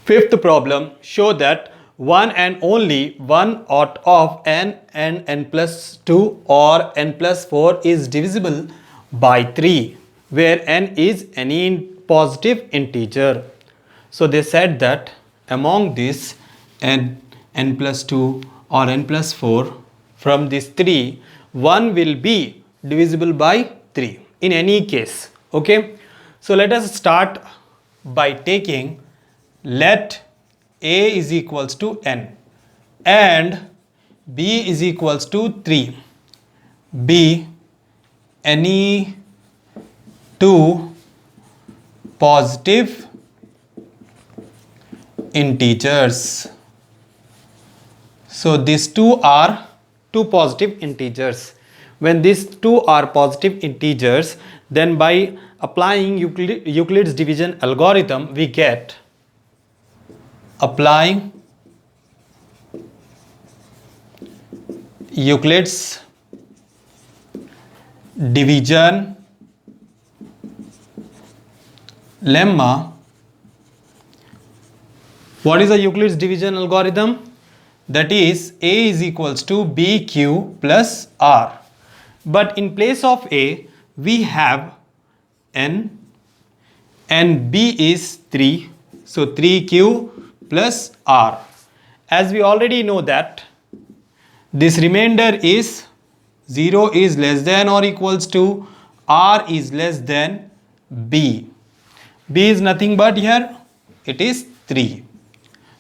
Fifth problem, show that one and only one out of n and n plus 2 or n plus 4 is divisible by 3, where n is any positive integer. So they said that among this n plus 2 or n plus 4, from these 3, one will be divisible by 3 in any case. Okay, so let us start by taking, let a is equals to n and b is equals to 3 be any two positive integers. So these two are two positive integers. When these two are positive integers, then by applying Euclid's division algorithm, we get, applying Euclid's division lemma. What is the Euclid's division algorithm? That is, a is equals to bq plus r. But in place of a, we have n and b is 3. So 3q plus r. As we already know that this remainder is 0 is less than or equals to r is less than b. B is nothing but here it is 3.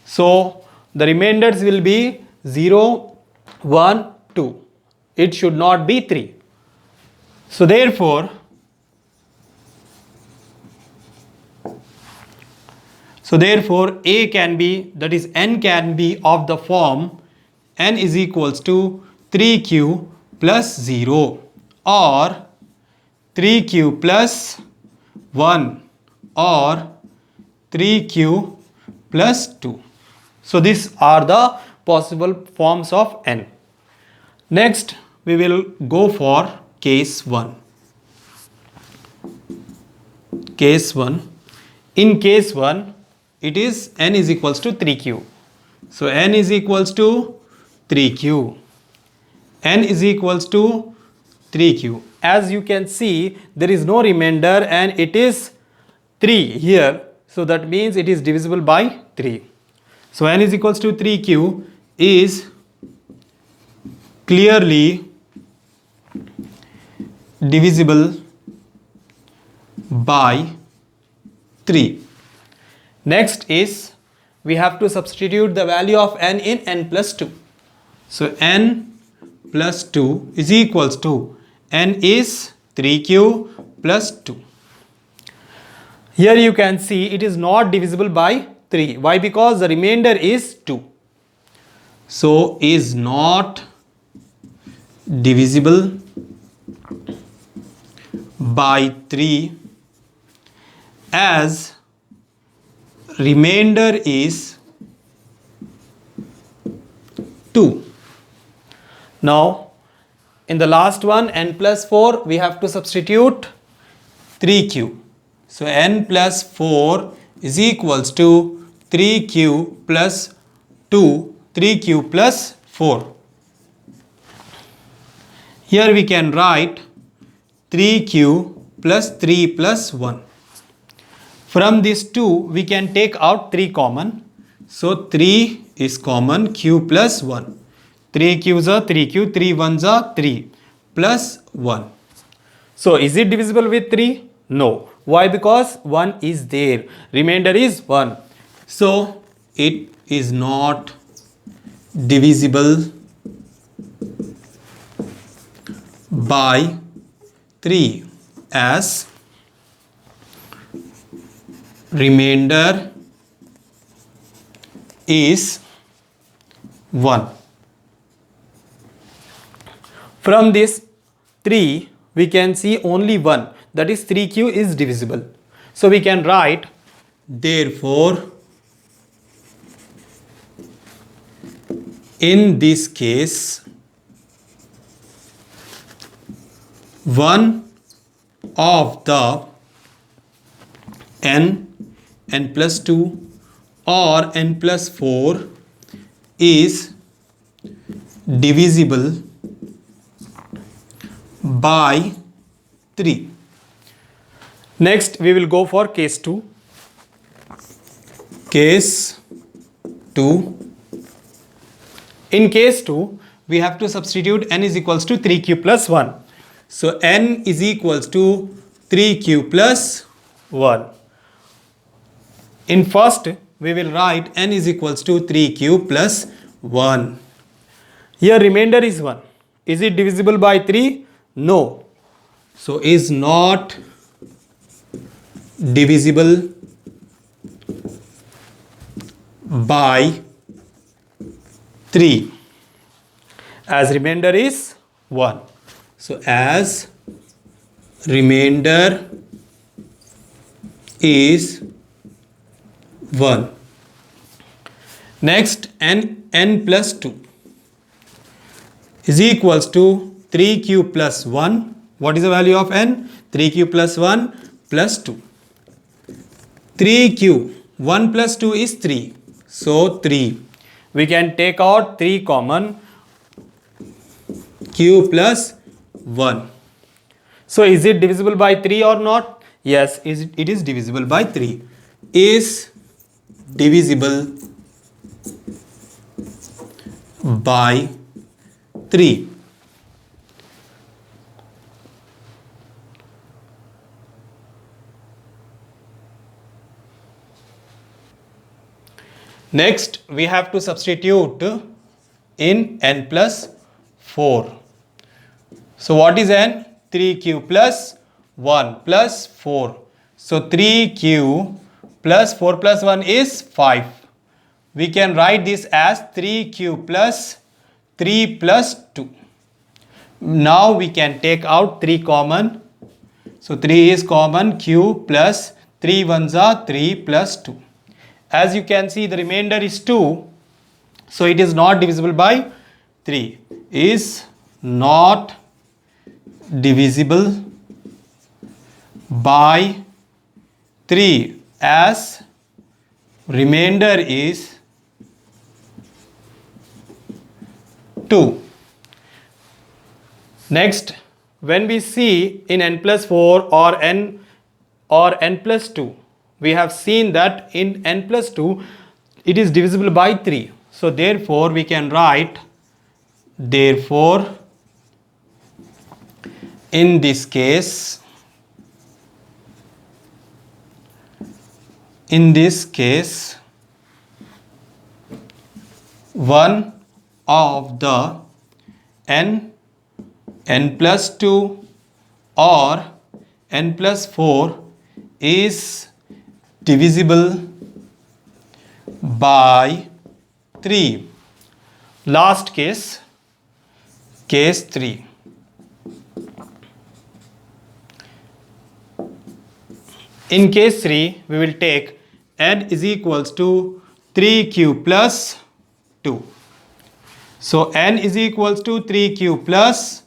So the remainders will be 0, 1, 2. It should not be 3. So therefore a can be, that is n can be of the form n is equals to 3q plus 0 or 3q plus 1 or 3q plus 2. So these are the possible forms of n. Next we will go for case 1. Case 1. In case 1, it is n is equals to 3q. So n is equals to 3q. N is equals to 3q. As you can see, there is no remainder and it is 3 here. So that means it is divisible by 3. So n is equals to 3q is clearly divisible by 3. Next is, we have to substitute the value of n in n plus 2. So n plus 2 is equals to, n is 3q plus 2. Here you can see it is not divisible by 3. Why? Because the remainder is 2. So is not divisible by 3 as remainder is 2. Now in the last one, n plus 4, we have to substitute 3q. So n plus 4 is equals to 3q plus 2, 3q plus 4. Here we can write 3q plus 3 plus 1. From this 2, we can take out 3 common. So 3 is common, q plus 1. 3 q's are 3q, 3 1's are 3 plus 1. So is it divisible with 3? No. Why? Because 1 is there. Remainder is 1. So it is not divisible by 3 as remainder is 1. From this 3, we can see only 1, that is 3q is divisible. So we can write, therefore in this case, one of the n plus 2 or n plus 4 is divisible by 3. Next we will go for case 2. Case 2. In case 2, we have to substitute n is equals to 3q plus 1. So n is equals to 3q plus 1. In first, we will write n is equals to 3q plus 1. Here remainder is 1. Is it divisible by 3? No. So is not divisible by 3 as remainder is 1. So as remainder is 1. Next n plus 2 is equals to 3q plus 1. What is the value of n? 3q plus 1 plus 2. 3q, 1 plus 2 is 3. So 3. We can take out 3 common, q plus 1. So is it divisible by 3 or not? Yes, it is divisible by 3. Is divisible by 3. Next, we have to substitute in n plus 4. So what is n? 3q plus 1 plus 4. So 3q plus 4 plus 1 is 5. We can write this as 3q plus 3 plus 2. Now we can take out 3 common. So 3 is common, q plus 3 ones are 3 plus 2. As you can see, the remainder is 2. So it is not divisible by 3. Is not divisible by 3 as remainder is 2. Next, when we see in n plus 4 or n plus 2, we have seen that in n plus 2 it is divisible by 3. So therefore we can write, therefore in this case, one of the n plus 2 or n plus 4 is divisible by 3. Last case, case 3. In case 3, we will take n is equals to 3q plus 2. So n is equals to 3q plus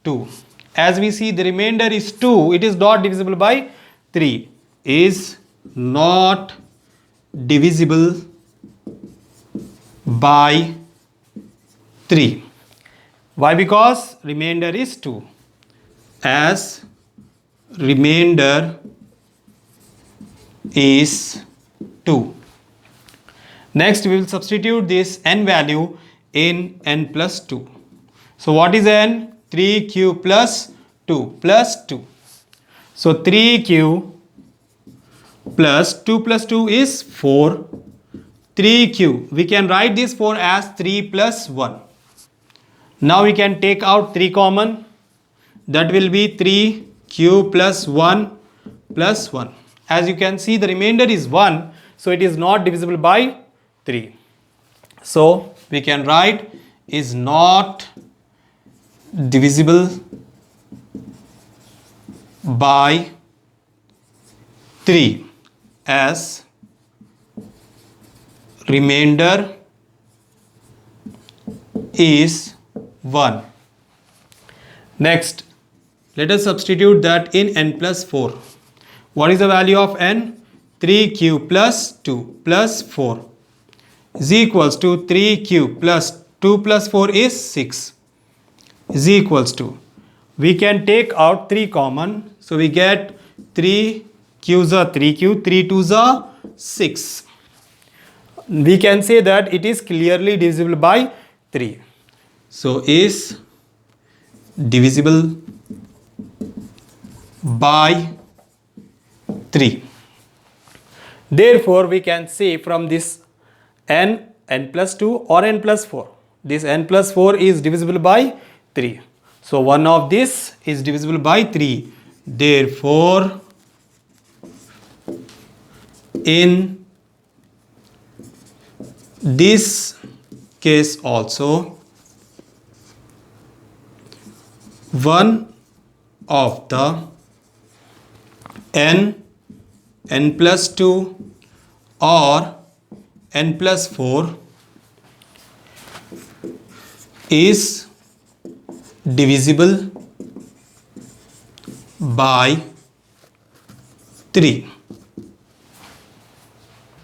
2. As we see, the remainder is 2. It is not divisible by 3. Is not divisible by 3. Why? Because remainder is 2. As remainder is 2. Next, we will substitute this n value in n plus 2. So what is n? 3q plus 2 plus 2. So 3q plus 2 is 4. 3q, we can write this 4 as 3 plus 1. Now we can take out 3 common. That will be 3q plus 1 plus 1. As you can see, the remainder is 1. So it is not divisible by 3. So we can write is not divisible by 3 as remainder is 1. Next, let us substitute that in n plus 4. What is the value of n? 3 cube plus 2 plus 4 is equals to 3 cube plus 2 plus 4 is 6 is equals to, we can take out 3 common, so we get 3 cubes are 3 cube, 3 twos are 6. We can say that it is clearly divisible by 3. So is divisible by 3. Therefore we can say from this n plus 2 or n plus 4, this n plus 4 is divisible by 3. So one of this is divisible by 3. Therefore in this case also one of the n plus 2 or n plus 4 is divisible by 3.